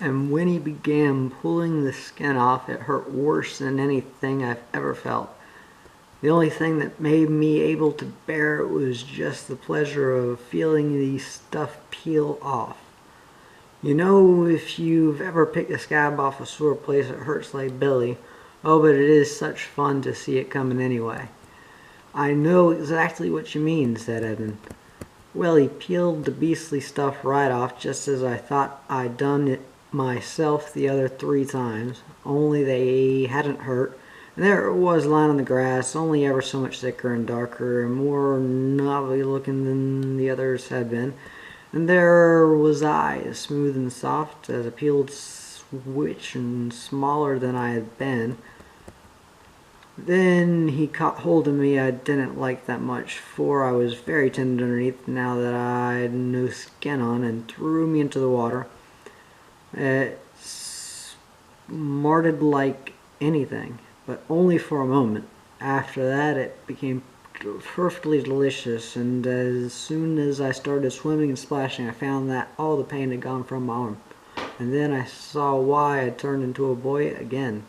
and when he began pulling the skin off, it hurt worse than anything I've ever felt. The only thing that made me able to bear it was just the pleasure of feeling the stuff peel off. You know, if you've ever picked a scab off a sore place, it hurts like Billy. Oh, but it is such fun to see it coming anyway. I know exactly what you mean, said Edmund. Well, he peeled the beastly stuff right off, just as I thought I'd done it myself the other 3 times, only they hadn't hurt. And there it was lying on the grass, only ever so much thicker and darker and more novelty looking than the others had been. And there was I, as smooth and soft as a peeled switch and smaller than I had been. Then he caught hold of me. I didn't like that much, for I was very tender underneath now that I'd no skin on, and threw me into the water. It smarted like anything, but only for a moment. After that it became perfectly delicious, and as soon as I started swimming and splashing, I found that all the pain had gone from my arm. And then I saw why I'd turned into a boy again.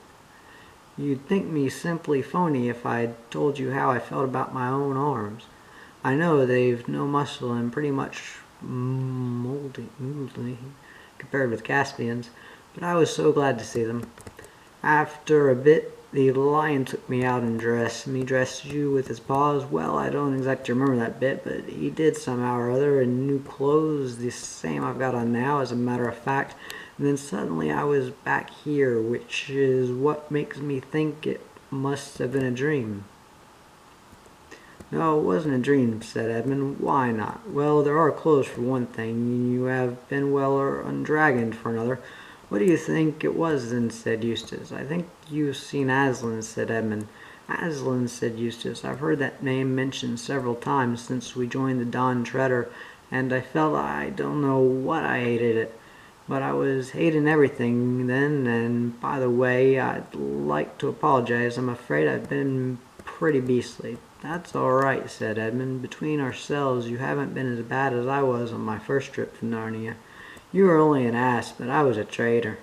You'd think me simply phony if I'd told you how I felt about my own arms. I know they've no muscle and pretty much moldy compared with Caspian's, but I was so glad to see them. After a bit, the lion took me out and dressed me. Dressed you with his paws. Well, I don't exactly remember that bit, but he did somehow or other, in new clothes, the same I've got on now, as a matter of fact. And then suddenly I was back here, which is what makes me think it must have been a dream. No, it wasn't a dream, said Edmund. Why not? Well, there are clothes for one thing. You have been well undragoned for another. What do you think it was then, said Eustace. I think you've seen Aslan, said Edmund. Aslan, said Eustace. I've heard that name mentioned several times since we joined the Don Treader, and I felt I don't know what I hated it. But I was hating everything then, and by the way, I'd like to apologize. I'm afraid I've been pretty beastly. That's all right, said Edmund. Between ourselves, you haven't been as bad as I was on my first trip to Narnia. You were only an ass, but I was a traitor.